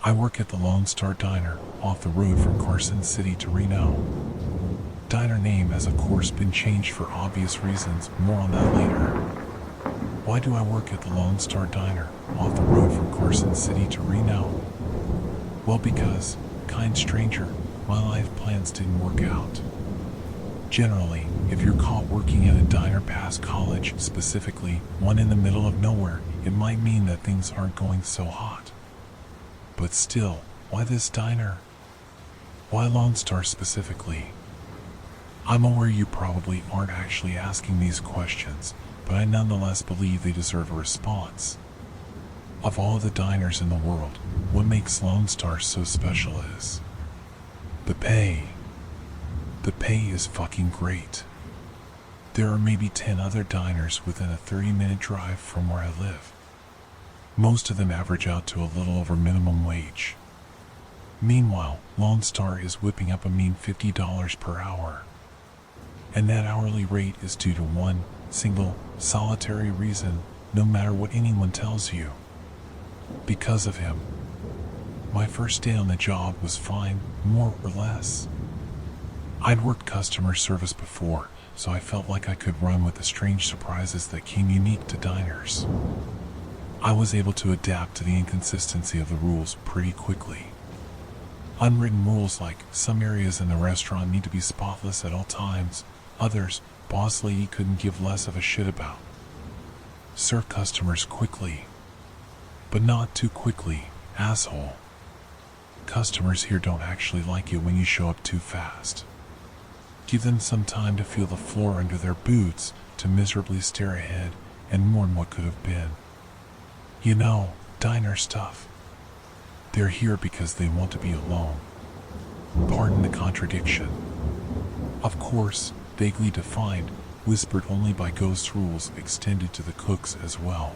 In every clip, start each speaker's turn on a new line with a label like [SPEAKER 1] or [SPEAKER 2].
[SPEAKER 1] I work at the Lone Star Diner, off the road from Carson City to Reno. Diner name has of course been changed for obvious reasons, more on that later. Why do I work at the Lone Star Diner, off the road from Carson City to Reno? Well, because, kind stranger, my life plans didn't work out. Generally, if you're caught working at a diner past college, specifically one in the middle of nowhere, it might mean that things aren't going so hot. But still, why this diner? Why Lone Star specifically? I'm aware you probably aren't actually asking these questions, but I nonetheless believe they deserve a response. Of all the diners in the world, what makes Lone Star so special is the pay. The pay is fucking great. There are maybe 10 other diners within a 30-minute drive from where I live. Most of them average out to a little over minimum wage. Meanwhile, Lone Star is whipping up a mean $50 per hour. And that hourly rate is due to one single, solitary reason, no matter what anyone tells you. Because of him. My first day on the job was fine, more or less. I'd worked customer service before, so I felt like I could run with the strange surprises that came unique to diners. I was able to adapt to the inconsistency of the rules pretty quickly. Unwritten rules like some areas in the restaurant need to be spotless at all times, others, boss lady couldn't give less of a shit about. Serve customers quickly. But not too quickly, asshole. Customers here don't actually like it when you show up too fast. Give them some time to feel the floor under their boots, to miserably stare ahead and mourn what could have been. You know, diner stuff. They're here because they want to be alone. Pardon the contradiction. Of course, vaguely defined, whispered only by ghost rules extended to the cooks as well.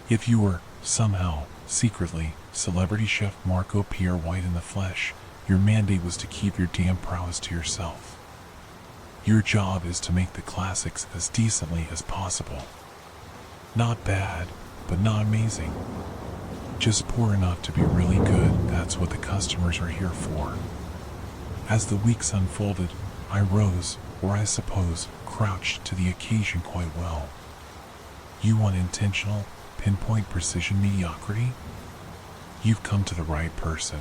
[SPEAKER 1] If you were, somehow, secretly, celebrity chef Marco Pierre White in the flesh, your mandate was to keep your damn prowess to yourself. Your job is to make the classics as decently as possible. Not bad, but not amazing. Just poor enough to be really good, that's what the customers are here for. As the weeks unfolded, I rose, or I suppose, crouched to the occasion quite well. You want intentional, pinpoint precision mediocrity? You've come to the right person.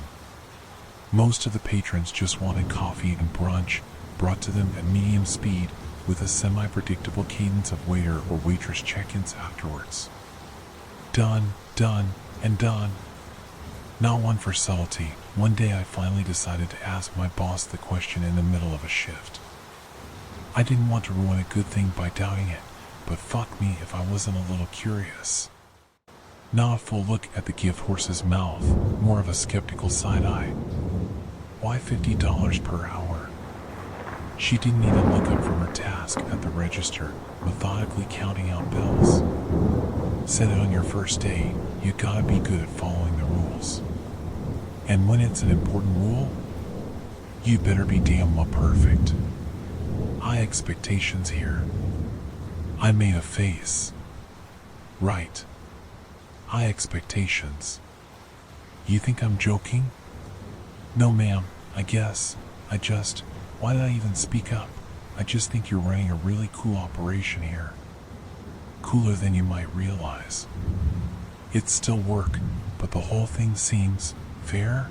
[SPEAKER 1] Most of the patrons just wanted coffee and brunch, brought to them at medium speed, with a semi-predictable cadence of waiter or waitress check-ins afterwards. Done, and done. Not one for subtlety. One day I finally decided to ask my boss the question in the middle of a shift. I didn't want to ruin a good thing by doubting it, but fuck me if I wasn't a little curious. Not a full look at the gift horse's mouth, more of a skeptical side-eye. Why $50 per hour? She didn't even look up from her task at the register, methodically counting out bills. Said it on your first day, you gotta be good at following the rules. And when it's an important rule, you better be damn well perfect. High expectations here. I made a face. Right. High expectations. You think I'm joking? No ma'am, I guess. Why did I even speak up? I just think you're running a really cool operation here. Cooler than you might realize. It's still work, but the whole thing seems fair?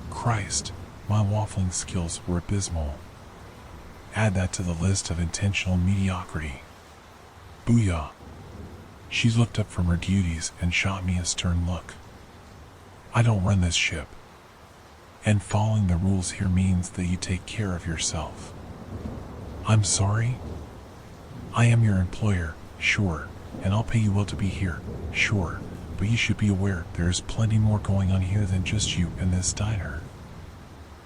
[SPEAKER 1] Christ, my waffling skills were abysmal. Add that to the list of intentional mediocrity. Booyah. She looked up from her duties and shot me a stern look. I don't run this ship. And following the rules here means that you take care of yourself. I'm sorry? I am your employer, sure, and I'll pay you well to be here, sure, but you should be aware there is plenty more going on here than just you and this diner.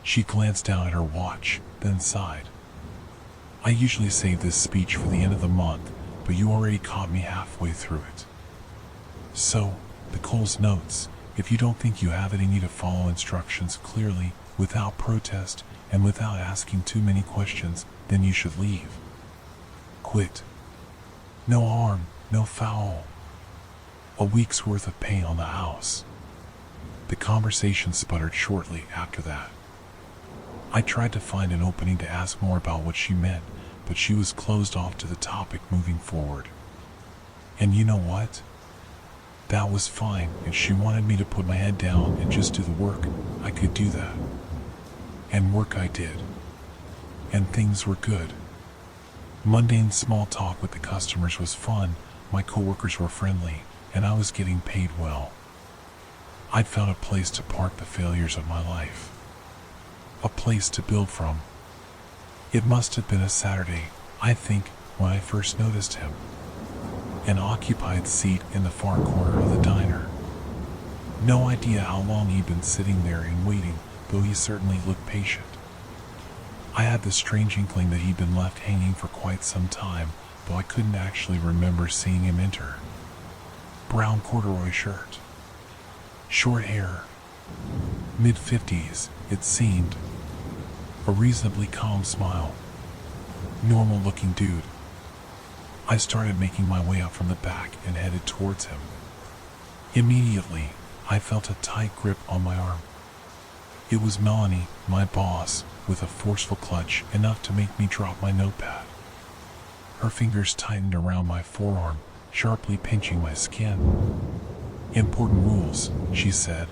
[SPEAKER 1] She glanced down at her watch, then sighed. I usually save this speech for the end of the month, but you already caught me halfway through it. So, the Cole's notes. If you don't think you have it in you to follow instructions clearly, without protest, and without asking too many questions, then you should leave. Quit. No harm, no foul. A week's worth of pay on the house. The conversation sputtered shortly after that. I tried to find an opening to ask more about what she meant, but she was closed off to the topic moving forward. And you know what? That was fine. If she wanted me to put my head down and just do the work, I could do that. And work I did. And things were good. Mundane small talk with the customers was fun, my coworkers were friendly, and I was getting paid well. I'd found a place to park the failures of my life. A place to build from. It must have been a Saturday, I think, when I first noticed him. An occupied seat in the far corner of the diner. No idea how long he'd been sitting there and waiting, though he certainly looked patient. I had the strange inkling that he'd been left hanging for quite some time, though I couldn't actually remember seeing him enter. Brown corduroy shirt. Short hair. Mid-50s, it seemed. A reasonably calm smile. Normal-looking dude. I started making my way up from the back and headed towards him. Immediately, I felt a tight grip on my arm. It was Melanie, my boss, with a forceful clutch enough to make me drop my notepad. Her fingers tightened around my forearm, sharply pinching my skin. "Important rules," she said.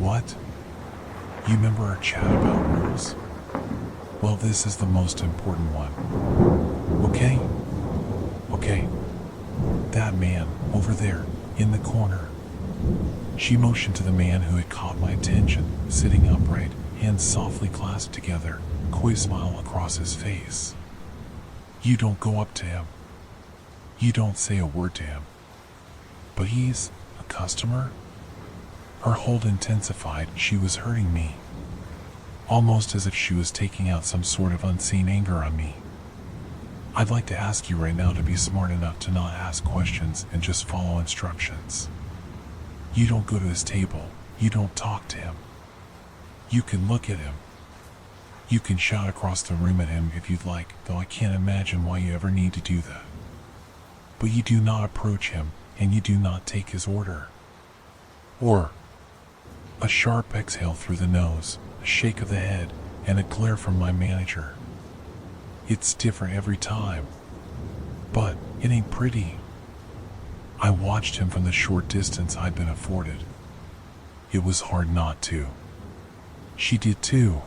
[SPEAKER 1] "What? You remember our chat about rules? Well, this is the most important one. Okay? Okay. That man, over there, in the corner." She motioned to the man who had caught my attention, sitting upright, hands softly clasped together, coy smile across his face. "You don't go up to him. You don't say a word to him. But he's a customer?" Her hold intensified. She was hurting me. Almost as if she was taking out some sort of unseen anger on me. "I'd like to ask you right now to be smart enough to not ask questions and just follow instructions. You don't go to his table. You don't talk to him. You can look at him. You can shout across the room at him if you'd like, though I can't imagine why you ever need to do that. But you do not approach him, and you do not take his order. Or..." A sharp exhale through the nose, a shake of the head, and a glare from my manager. "It's different every time. But it ain't pretty." I watched him from the short distance I'd been afforded. It was hard not to. She did too.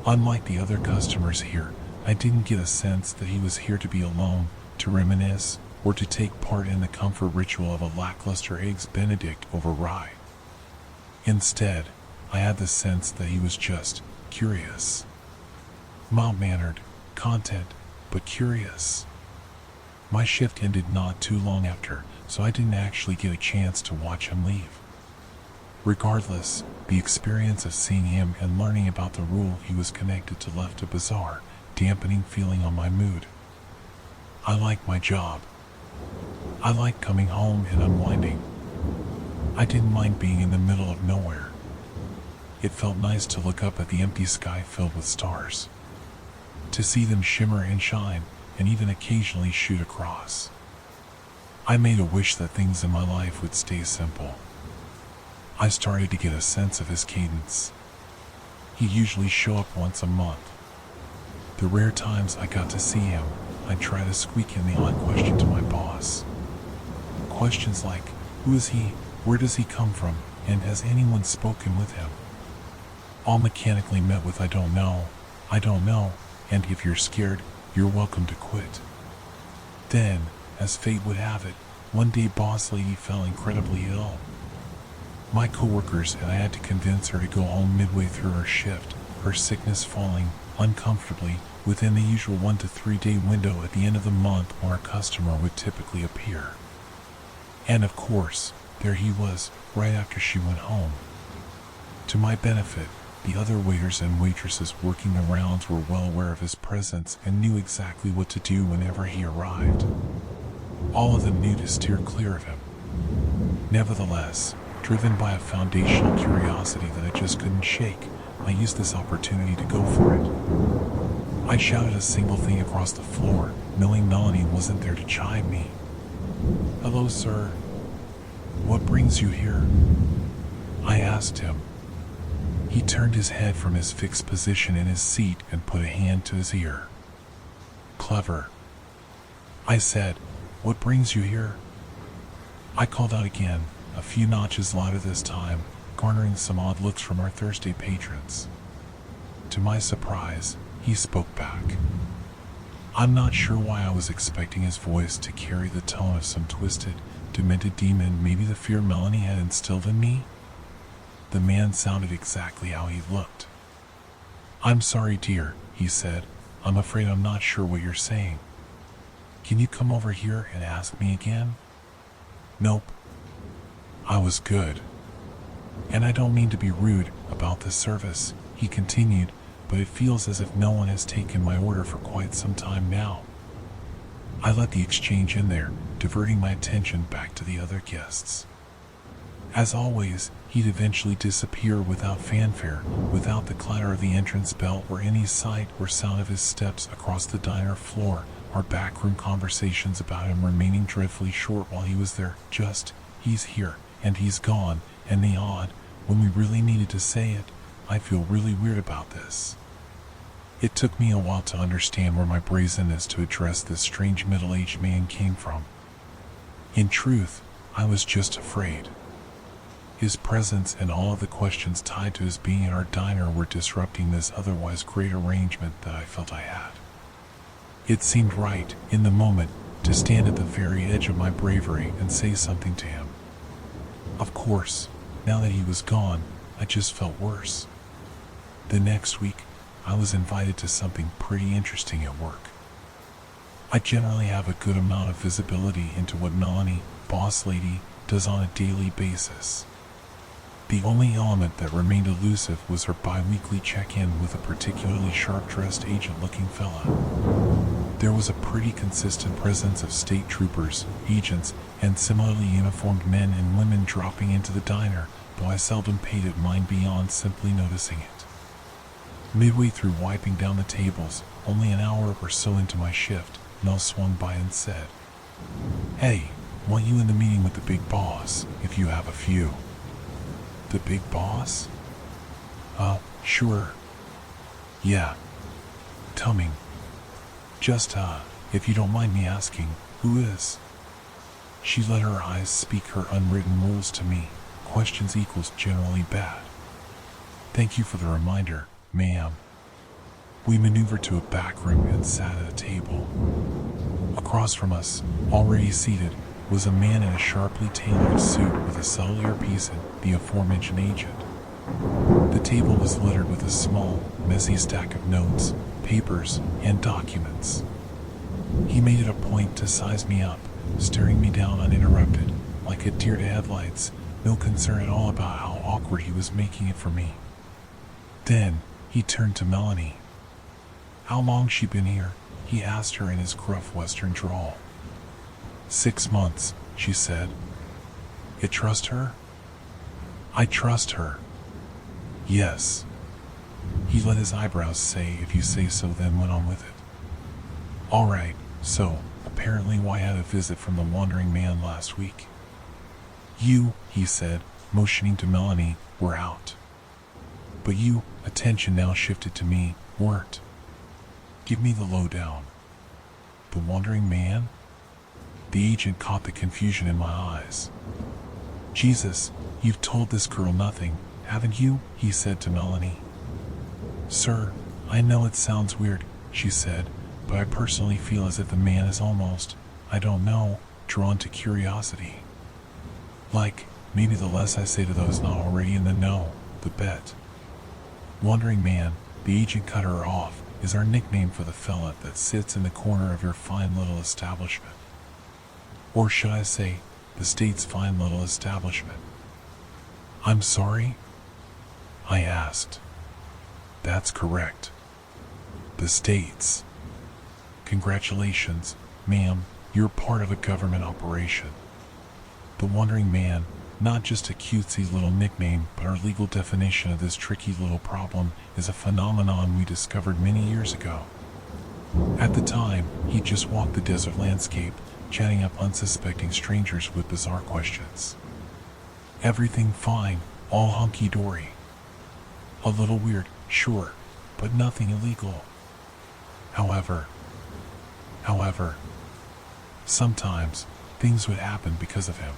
[SPEAKER 1] Unlike the other customers here, I didn't get a sense that he was here to be alone, to reminisce, or to take part in the comfort ritual of a lackluster Eggs Benedict over rye. Instead, I had the sense that he was just curious. Mild-mannered, content, but curious. My shift ended not too long after, so I didn't actually get a chance to watch him leave. Regardless, the experience of seeing him and learning about the rule he was connected to left a bizarre, dampening feeling on my mood. I liked my job. I liked coming home and unwinding. I didn't mind being in the middle of nowhere. It felt nice to look up at the empty sky filled with stars. To see them shimmer and shine, and even occasionally shoot across. I made a wish that things in my life would stay simple. I started to get a sense of his cadence. He'd usually show up once a month. The rare times I got to see him, I'd try to squeak in the odd question to my boss. Questions like, who is he, where does he come from, and has anyone spoken with him? All mechanically met with I don't know, and if you're scared, you're welcome to quit. Then, as fate would have it, one day boss lady fell incredibly ill. My coworkers and I had to convince her to go home midway through her shift, her sickness falling, uncomfortably, within the usual 1 to 3 day window at the end of the month where a customer would typically appear. And of course, there he was, right after she went home. To my benefit, the other waiters and waitresses working the rounds were well aware of his presence and knew exactly what to do whenever he arrived. All of them knew to steer clear of him. Nevertheless, driven by a foundational curiosity that I just couldn't shake, I used this opportunity to go for it. I shouted a single thing across the floor, knowing Melanie wasn't there to chide me. "Hello, sir. What brings you here?" asked him. He turned his head from his fixed position in his seat and put a hand to his ear. Clever. I said, "What brings you here?" I called out again, a few notches louder this time, garnering some odd looks from our Thursday patrons. To my surprise, he spoke back. I'm not sure why I was expecting his voice to carry the tone of some twisted, demented demon, maybe the fear Melanie had instilled in me. The man sounded exactly how he looked. "I'm sorry, dear," he said. "I'm afraid I'm not sure what you're saying. Can you come over here and ask me again?" "Nope. I was good. And I don't mean to be rude about this service," he continued, "but it feels as if no one has taken my order for quite some time now." I let the exchange in there, diverting my attention back to the other guests. As always, he'd eventually disappear without fanfare, without the clatter of the entrance bell or any sight or sound of his steps across the diner floor, our backroom conversations about him remaining dreadfully short while he was there. Just, he's here, and he's gone, and the odd, when we really needed to say it, I feel really weird about this. It took me a while to understand where my brazenness to address this strange middle-aged man came from. In truth, I was just afraid. His presence and all of the questions tied to his being in our diner were disrupting this otherwise great arrangement that I felt I had. It seemed right, in the moment, to stand at the very edge of my bravery and say something to him. Of course, now that he was gone, I just felt worse. The next week, I was invited to something pretty interesting at work. I generally have a good amount of visibility into what Melanie, boss lady, does on a daily basis. The only element that remained elusive was her bi-weekly check-in with a particularly sharp-dressed agent-looking fella. There was a pretty consistent presence of state troopers, agents, and similarly uniformed men and women dropping into the diner, though I seldom paid it mind beyond simply noticing it. Midway through wiping down the tables, only an hour or so into my shift, Mel swung by and said, "Hey, want you in the meeting with the big boss, if you have a few." "The big boss?" Sure. Yeah. Tell me. Just, if you don't mind me asking, who is?" She let her eyes speak her unwritten rules to me. Questions equals generally bad. "Thank you for the reminder, ma'am." We maneuvered to a back room and sat at a table. Across from us, already seated, was a man in a sharply tailored suit with a subtle earpiece and the aforementioned agent. The table was littered with a small, messy stack of notes, papers, and documents. He made it a point to size me up, staring me down uninterrupted, like a deer to headlights, no concern at all about how awkward he was making it for me. Then, he turned to Melanie. "How long she been here?" he asked her in his gruff western drawl. 6 months, she said. "You trust her?" "I trust her." "Yes." He let his eyebrows say, "If you say so," then went on with it. "All right, so, apparently I had a visit from the wandering man last week. You," he said, motioning to Melanie, "were out. But you," attention now shifted to me, "weren't. Give me the lowdown." "The wandering man?" The agent caught the confusion in my eyes. "Jesus, you've told this girl nothing, haven't you?" he said to Melanie. "Sir, I know it sounds weird," she said, "but I personally feel as if the man is almost, I don't know, drawn to curiosity. Like, maybe the less I say to those not already in the know, the bet." "Wandering man," the agent cut her off, "is our nickname for the fella that sits in the corner of your fine little establishment. Or should I say, the state's fine little establishment." "I'm sorry?" I asked. "That's correct. The state's. Congratulations, ma'am, you're part of a government operation. The wandering man, not just a cutesy little nickname, but our legal definition of this tricky little problem, is a phenomenon we discovered many years ago. At the time, he just walked the desert landscape, chatting up unsuspecting strangers with bizarre questions. Everything fine, All hunky-dory. A little weird, sure, but nothing illegal. However, sometimes things would happen because of him.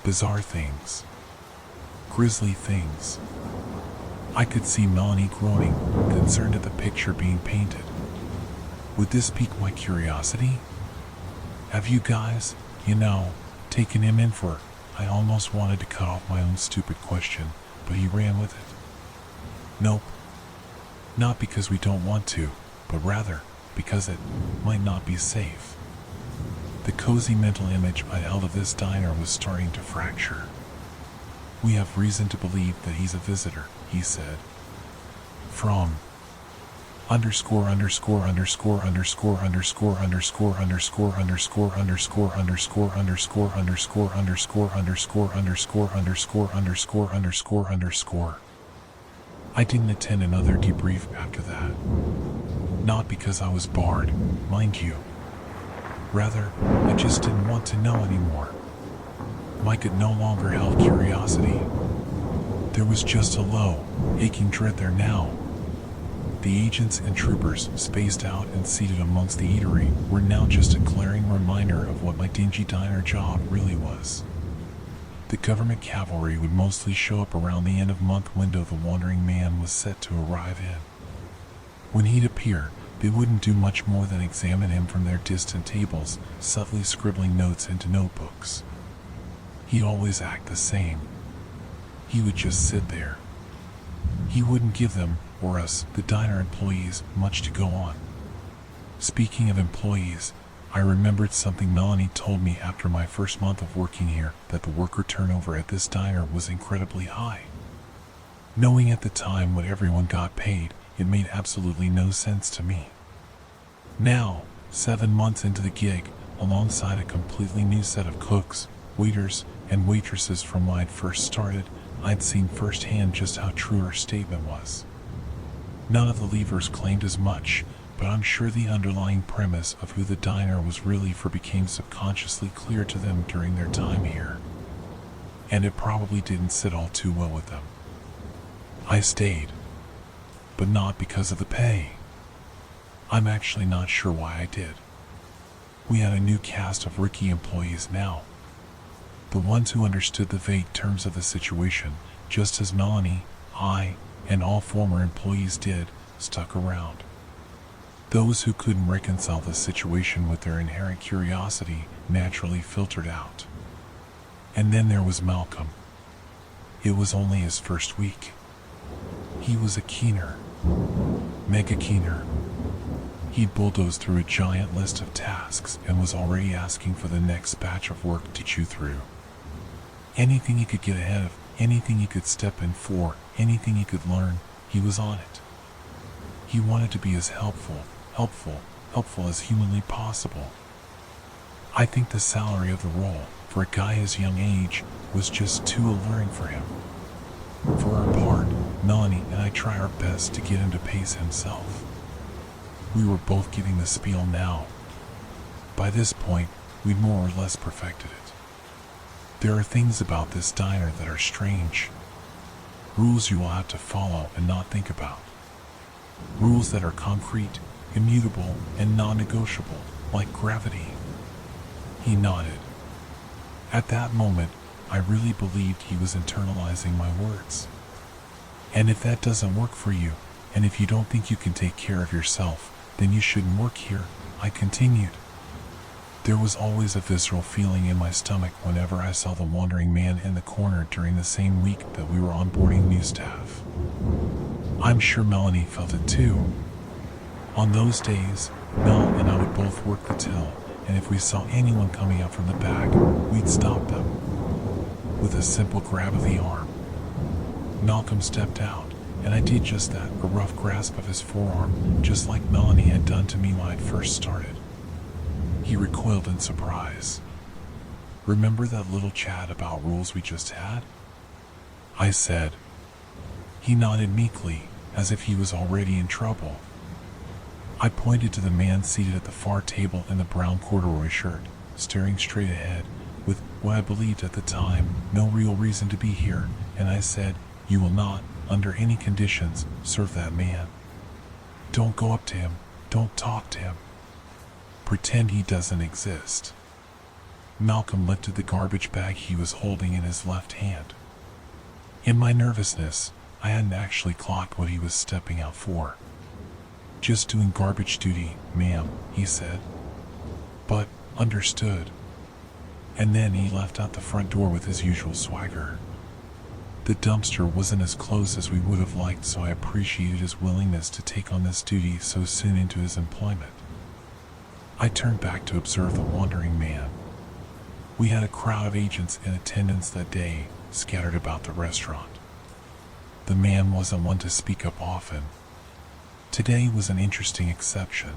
[SPEAKER 1] Bizarre things. Grisly things. I could see Melanie groaning, concerned at the picture being painted. Would this pique my curiosity? Have you guys, taken him in for? I almost wanted to cut off my own stupid question, but he ran with it. Nope. Not because we don't want to, but rather because it might not be safe. The cozy mental image I held of this diner was starting to fracture. We have reason to believe that he's a visitor, he said. From underscore underscore underscore underscore underscore underscore underscore underscore underscore underscore underscore underscore underscore underscore underscore underscore underscore underscore underscore. I didn't attend another debrief after that. Not because I was barred, mind you. Rather, I just didn't want to know anymore. Mike had no longer held curiosity. There was just a low, aching dread there now. The agents and troopers, spaced out and seated amongst the eatery, were now just a glaring reminder of what my dingy diner job really was. The government cavalry would mostly show up around the end-of-month window the wandering man was set to arrive in. When he'd appear, they wouldn't do much more than examine him from their distant tables, subtly scribbling notes into notebooks. He'd always act the same. He would just sit there. He wouldn't give them, or us, the diner employees, much to go on. Speaking of employees, I remembered something Melanie told me after my first month of working here, that the worker turnover at this diner was incredibly high. Knowing at the time what everyone got paid, it made absolutely no sense to me. Now, 7 months into the gig, alongside a completely new set of cooks, waiters, and waitresses from when I'd first started, I'd seen firsthand just how true her statement was. None of the leavers claimed as much, but I'm sure the underlying premise of who the diner was really for became subconsciously clear to them during their time here. And it probably didn't sit all too well with them. I stayed, but not because of the pay. I'm actually not sure why I did. We had a new cast of rookie employees now. The ones who understood the vague terms of the situation, just as Melanie, I, and all former employees did, stuck around. Those who couldn't reconcile the situation with their inherent curiosity naturally filtered out. And then there was Malcolm. It was only his first week. He was a keener. Mega keener. He'd bulldozed through a giant list of tasks and was already asking for the next batch of work to chew through. Anything he could get ahead of, anything he could step in for, anything he could learn, he was on it. He wanted to be as helpful as humanly possible. I think the salary of the role, for a guy his young age, was just too alluring for him. For our part, Melanie and I try our best to get him to pace himself. We were both giving the spiel now. By this point, we'd more or less perfected it. There are things about this diner that are strange. Rules you will have to follow and not think about. Rules that are concrete, immutable, and non-negotiable, like gravity. He nodded. At that moment, I really believed he was internalizing my words. And if that doesn't work for you, and if you don't think you can take care of yourself, then you shouldn't work here, I continued. There was always a visceral feeling in my stomach whenever I saw the wandering man in the corner during the same week that we were onboarding new staff. I'm sure Melanie felt it too. On those days, Mel and I would both work the till, and if we saw anyone coming up from the back, we'd stop them. With a simple grab of the arm. Malcolm stepped out, and I did just that, a rough grasp of his forearm, just like Melanie had done to me when I first started. He recoiled in surprise. Remember that little chat about rules we just had? I said. He nodded meekly, as if he was already in trouble. I pointed to the man seated at the far table in the brown corduroy shirt, staring straight ahead, with what I believed at the time no real reason to be here, and I said, "You will not, under any conditions, serve that man. Don't go up to him, don't talk to him. Pretend he doesn't exist." Malcolm lifted the garbage bag he was holding in his left hand. In my nervousness, I hadn't actually clocked what he was stepping out for. "Just doing garbage duty, ma'am," he said. "But, understood." And then he left out the front door with his usual swagger. The dumpster wasn't as close as we would have liked, so I appreciated his willingness to take on this duty so soon into his employment. I turned back to observe the wandering man. We had a crowd of agents in attendance that day, scattered about the restaurant. The man wasn't one to speak up often. Today was an interesting exception.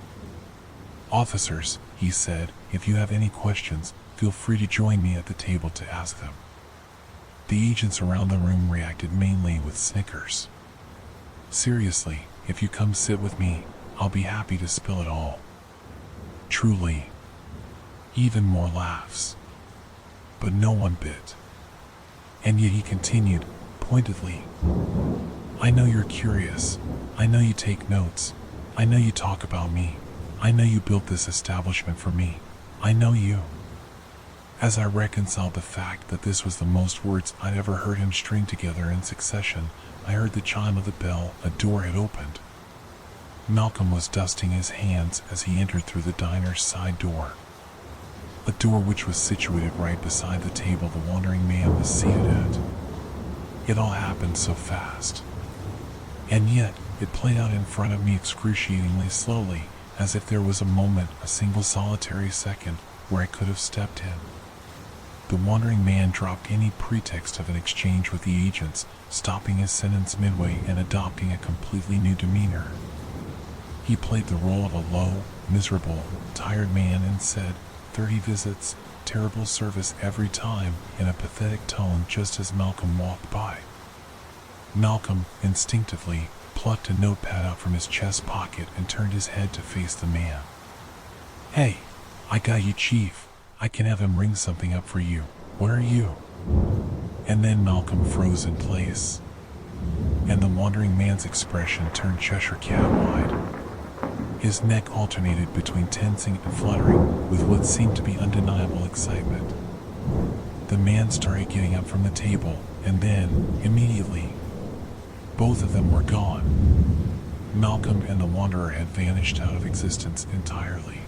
[SPEAKER 1] "Officers," he said, "if you have any questions, feel free to join me at the table to ask them." The agents around the room reacted mainly with snickers. "Seriously, if you come sit with me, I'll be happy to spill it all." Truly. Even more laughs. But no one bit. And yet he continued, pointedly, "I know you're curious. I know you take notes. I know you talk about me. I know you built this establishment for me. I know you." As I reconciled the fact that this was the most words I'd ever heard him string together in succession, I heard the chime of the bell. A door had opened. Malcolm was dusting his hands as he entered through the diner's side door. A door which was situated right beside the table the wandering man was seated at. It all happened so fast. And yet, it played out in front of me excruciatingly slowly, as if there was a moment, a single solitary second, where I could have stepped in. The wandering man dropped any pretext of an exchange with the agents, stopping his sentence midway and adopting a completely new demeanor. He played the role of a low, miserable, tired man and said, 30 visits, terrible service every time, in a pathetic tone just as Malcolm walked by. Malcolm, instinctively, plucked a notepad out from his chest pocket and turned his head to face the man. "Hey, I got you, Chief. I can have him ring something up for you. Where are you?" And then Malcolm froze in place. And the wandering man's expression turned Cheshire cat wide. His neck alternated between tensing and fluttering with what seemed to be undeniable excitement. The man started getting up from the table, and then, immediately, both of them were gone. Malcolm and the wanderer had vanished out of existence entirely.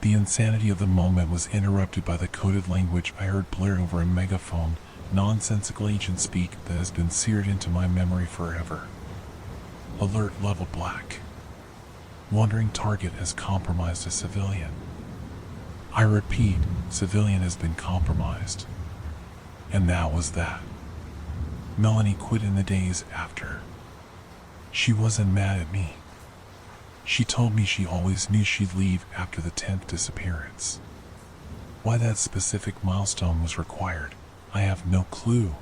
[SPEAKER 1] The insanity of the moment was interrupted by the coded language I heard blare over a megaphone, nonsensical agent speak that has been seared into my memory forever. Alert level black. Wandering target has compromised a civilian. I repeat, civilian has been compromised. And that was that. Melanie quit in the days after. She wasn't mad at me. She told me she always knew she'd leave after the 10th disappearance. Why that specific milestone was required, I have no clue.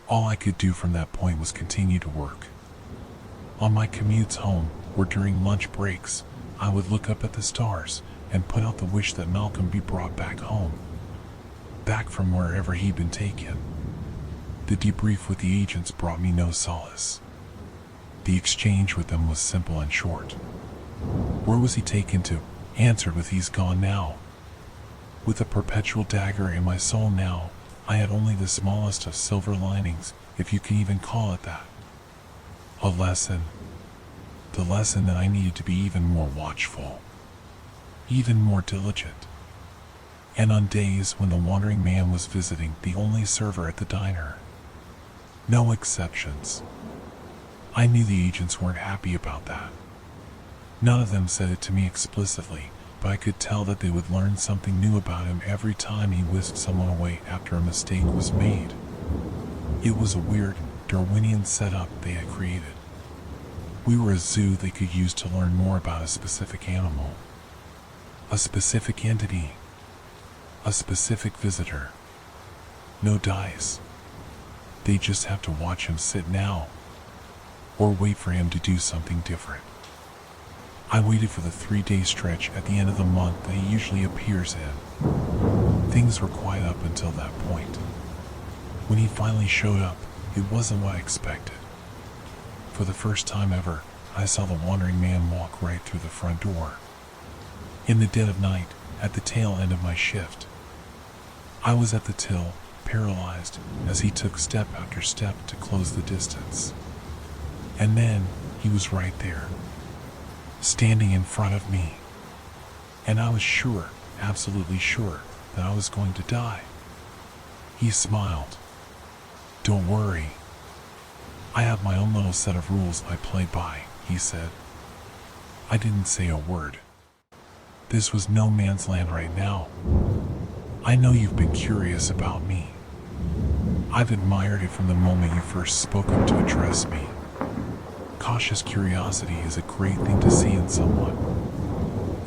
[SPEAKER 1] All I could do from that point was continue to work. On my commutes home, or during lunch breaks, I would look up at the stars and put out the wish that Malcolm be brought back home. Back from wherever he'd been taken. The debrief with the agents brought me no solace. The exchange with them was simple and short. Where was he taken to? Answered with "He's gone now." With a perpetual dagger in my soul now, I had only the smallest of silver linings, if you can even call it that. A lesson. The lesson that I needed to be even more watchful. Even more diligent. And on days when the wandering man was visiting the only server at the diner. No exceptions. I knew the agents weren't happy about that. None of them said it to me explicitly, but I could tell that they would learn something new about him every time he whisked someone away after a mistake was made. It was a weird, Darwinian setup they had created. We were a zoo they could use to learn more about a specific animal. A specific entity. A specific visitor. No dice. They just have to watch him sit now. Or wait for him to do something different. I waited for the 3-day stretch at the end of the month that he usually appears in. Things were quiet up until that point. When he finally showed up, it wasn't what I expected. For the first time ever, I saw the wandering man walk right through the front door. In the dead of night, at the tail end of my shift, I was at the till, paralyzed, as he took step after step to close the distance. And then, he was right there, standing in front of me. And I was sure, absolutely sure, that I was going to die. He smiled. "Don't worry. I have my own little set of rules I play by," he said. I didn't say a word. This was no man's land right now. I know you've been curious about me. I've admired it from the moment you first spoke up to address me. Cautious curiosity is a great thing to see in someone,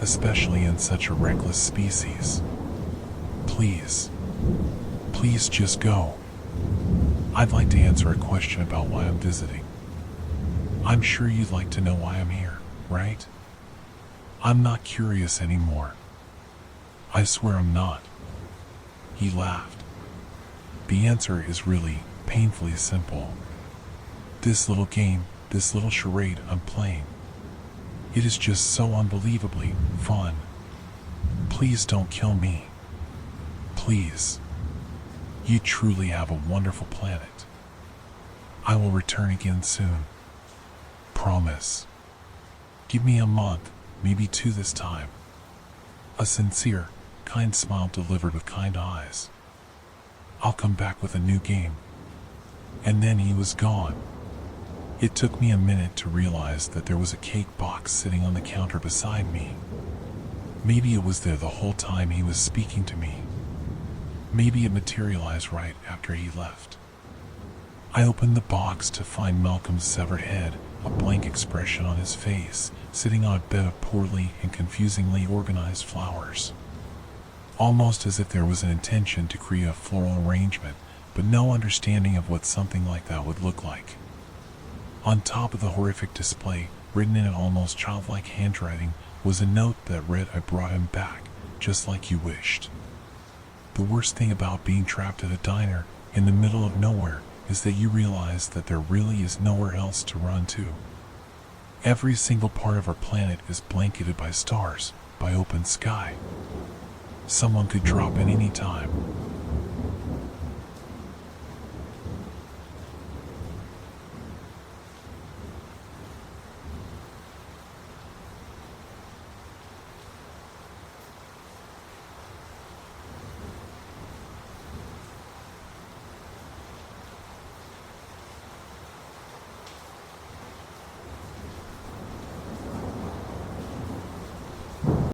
[SPEAKER 1] especially in such a reckless species. Please just go. I'd like to answer a question about why I'm visiting. I'm sure you'd like to know why I'm here, right? I'm not curious anymore. I swear I'm not. He laughed. The answer is really painfully simple. This little game, this little charade I'm playing, it is just so unbelievably fun. Please don't kill me. Please. You truly have a wonderful planet. I will return again soon. Promise. Give me a month, maybe 2 this time. A sincere, kind smile delivered with kind eyes. I'll come back with a new game. And then he was gone. It took me a minute to realize that there was a cake box sitting on the counter beside me. Maybe it was there the whole time he was speaking to me. Maybe it materialized right after he left. I opened the box to find Malcolm's severed head, a blank expression on his face, sitting on a bed of poorly and confusingly organized flowers. Almost as if there was an intention to create a floral arrangement, but no understanding of what something like that would look like. On top of the horrific display, written in an almost childlike handwriting, was a note that read, "I brought him back, just like you wished." The worst thing about being trapped at a diner in the middle of nowhere is that you realize that there really is nowhere else to run to. Every single part of our planet is blanketed by stars, by open sky. Someone could drop in any time,